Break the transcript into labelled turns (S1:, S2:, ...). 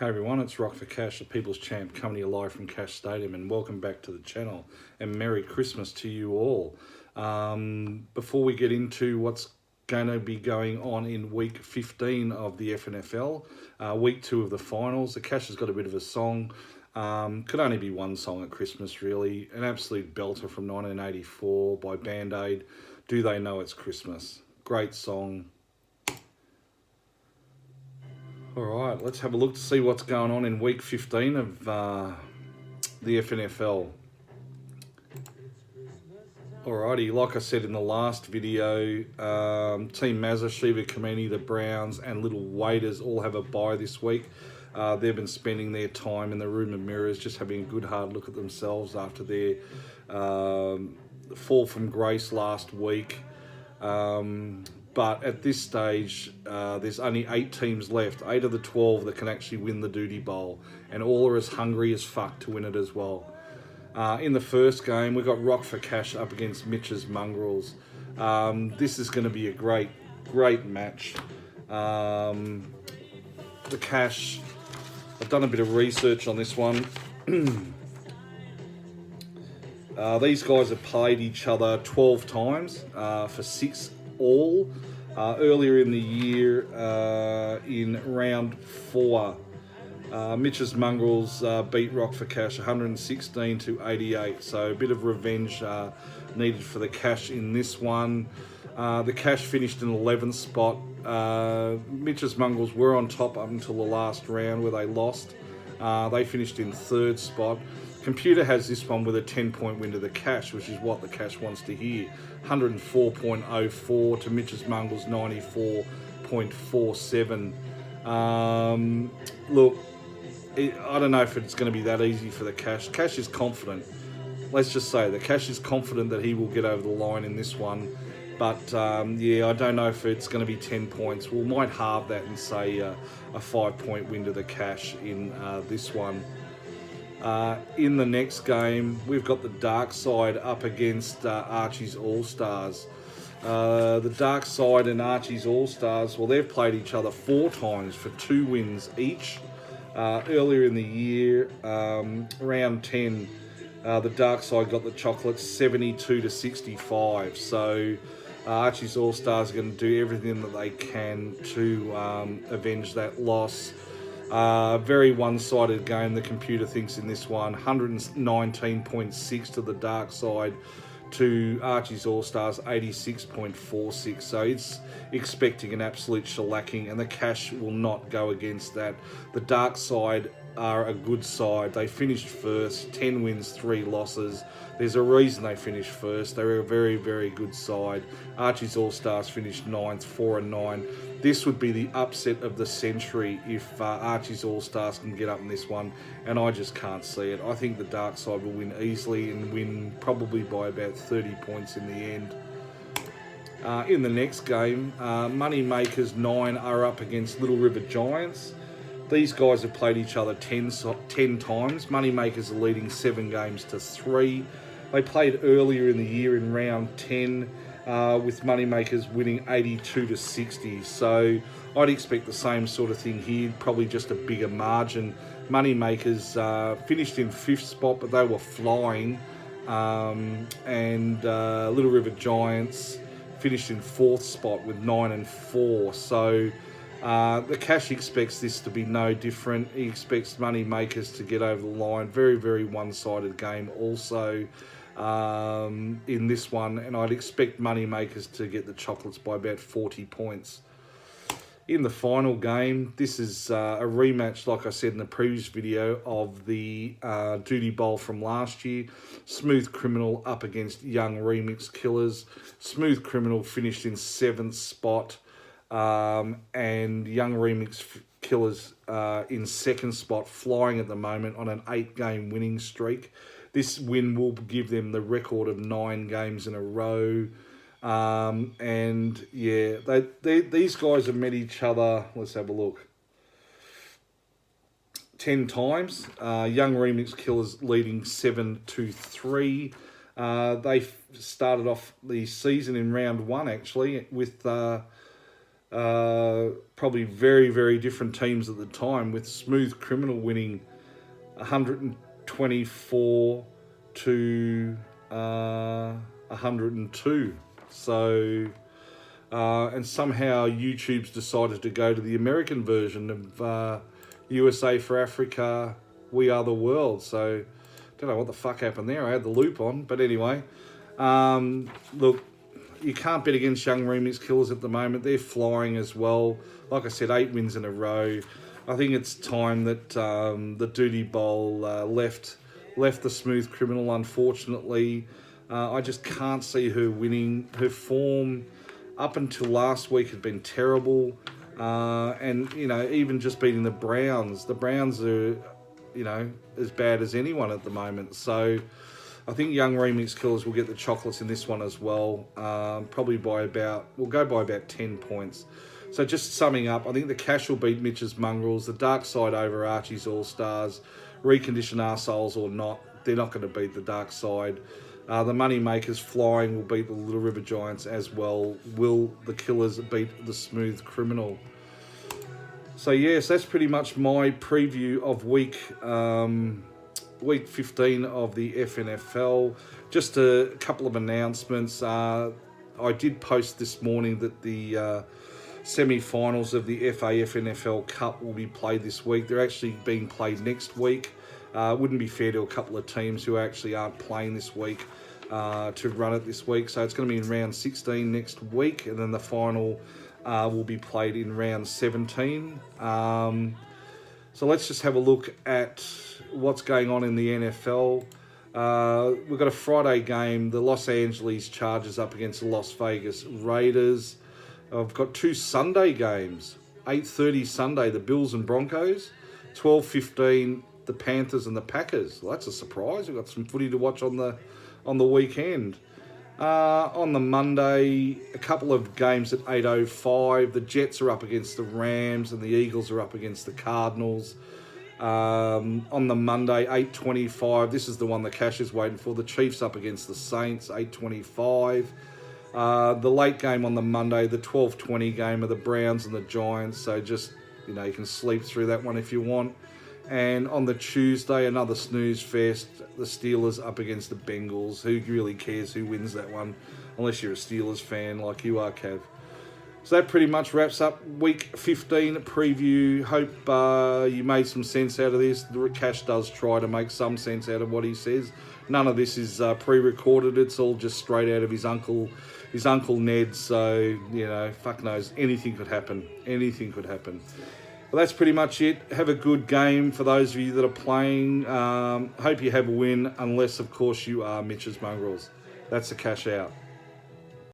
S1: Hey everyone, it's Rock for Cash, the People's Champ, coming to you live from Cash Stadium, and welcome back to the channel, and Merry Christmas to you all. Before we get into what's going to be going on in week 15 of the FNFL, week 2 of the finals, the Cash has got a bit of a song. Could only be one song at Christmas, really. An absolute belter from 1984 by Band Aid, Do They Know It's Christmas? Great song. All right, let's have a look to see what's going on in week 15 of the FNFL. Alrighty, like I said in the last video, Team Mazza, Shiva Kamini, the Browns, and Little Waiters all have a bye this week. They've been spending their time in the room of mirrors, just having a good hard look at themselves after their fall from grace last week. But at this stage, there's only 8 teams left, 8 of the 12 that can actually win the Duty Bowl, and all are as hungry as fuck to win it as well. In the first game, we've got Rock for Cash up against Mitch's Mongrels. This is going to be a great match. The Cash, I've done a bit of research on this one. These guys have played each other 12 times for 6 all. Earlier in the year, in round 4, Mitch's Mongrels beat Rock for Cash 116 to 88. So a bit of revenge needed for the Cash in this one. The Cash finished in 11th spot. Mitch's Mongrels were on top up until the last round where they lost. They finished in 3rd spot. Computer has this one with a 10-point win to the Cash, which is what the Cash wants to hear. 104.04 to Mitch's Mongrels 94.47. Look, I don't know if it's going to be that easy for the Cash. Cash is confident. Let's just say the Cash is confident that he will get over the line in this one. But yeah, I don't know if it's going to be 10 points. We might halve that and say a 5-point win to the Cash in this one. In the next game, we've got the Dark Side up against Archie's All-Stars. The Dark Side and Archie's All-Stars, well, they've played each other 4 times for 2 wins each. Earlier in the year, round 10, the Dark Side got the Chocolates 72 to 65. So Archie's All-Stars are going to do everything that they can to avenge that loss. Very one-sided game, the computer thinks in this one. 119.6 to the Dark Side to Archie's All-Stars 86.46. So it's expecting an absolute shellacking, and the Cash will not go against that. The Dark Side are a good side. They finished first, 10 wins, 3 losses. There's a reason they finished first. They're a very, very good side. Archie's All-Stars finished 9th, 4-9. This would be the upset of the century if Archie's All-Stars can get up in this one, and I just can't see it. I think the Dark Side will win easily and win probably by about 30 points in the end. In the next game, Moneymakers 9 are up against Little River Giants. These guys have played each other 10 times. Moneymakers are leading 7 games to 3. They played earlier in the year in round 10 with Moneymakers winning 82 to 60. So I'd expect the same sort of thing here, probably just a bigger margin. Moneymakers finished in 5th spot, but they were flying. And Little River Giants finished in 4th spot with 9-4. So the Cash expects this to be no different. He expects Moneymakers to get over the line. Very, very one-sided game also in this one. And I'd expect Moneymakers to get the Chocolates by about 40 points. In the final game, this is a rematch, like I said in the previous video, of the Duty Bowl from last year. Smooth Criminal up against Young Remix Killers. Smooth Criminal finished in 7th spot. And Young Remix Killers in 2nd spot, flying at the moment on an 8-game winning streak. This win will give them the record of 9 games in a row. And yeah, these guys have met each other, let's have a look, 10 times. Young Remix Killers leading 7-3. They started off the season in round 1 actually with probably very, very different teams at the time, with Smooth Criminal winning 124 to 102. So, and somehow YouTube's decided to go to the American version of USA for Africa, We Are the World. So, don't know what the fuck happened there. I had the loop on. But anyway, look, you can't bet against Young Remix Killers at the moment. They're flying as well. Like I said, 8 wins in a row. I think it's time that the Duty Bowl left the Smooth Criminal, unfortunately. I just can't see her winning. Her form up until last week had been terrible. And, you know, even just beating the Browns are, you know, as bad as anyone at the moment. So I think Young Remix Killers will get the chocolates in this one as well. Probably we'll go by about 10 points. So just summing up, I think the Cash will beat Mitch's Mongrels, the Dark Side over Archie's All-Stars, Reconditioned Arseholes or not, they're not going to beat the Dark Side. The Moneymakers Flying will beat the Little River Giants as well. Will the Killers beat the Smooth Criminal? So yes, that's pretty much my preview of week 15 of the FNFL. Just a couple of announcements. I did post this morning that the semi-finals of the FA FNFL Cup will be played this week. They're actually being played next week. Wouldn't be fair to a couple of teams who actually aren't playing this week to run it this week. So it's going to be in round 16 next week, and then the final will be played in round 17. So let's just have a look at what's going on in the NFL. We've got a Friday game, the Los Angeles Chargers up against the Las Vegas Raiders. I've got 2 Sunday games, 8:30 Sunday, the Bills and Broncos, 12:15 the Panthers and the Packers. Well, that's a surprise. We've got some footy to watch on the weekend. On the Monday, a couple of games at 8:05. The Jets are up against the Rams and the Eagles are up against the Cardinals. On the Monday, 8:25. This is the one the Cash is waiting for. The Chiefs up against the Saints, 8:25. The late game on the Monday, the 12:20 game of the Browns and the Giants. So just, you know, you can sleep through that one if you want. And on the Tuesday, another snooze fest. The Steelers up against the Bengals. Who really cares who wins that one? Unless you're a Steelers fan like you are, Cav. So that pretty much wraps up week 15 preview. Hope you made some sense out of this. The Cash does try to make some sense out of what he says. None of this is pre-recorded. It's all just straight out of his uncle Ned. So, you know, fuck knows. Anything could happen. Anything could happen. Well, that's pretty much it. Have a good game for those of you that are playing. Hope you have a win, unless, of course, you are Mitch's Mongrels. That's the Cash out.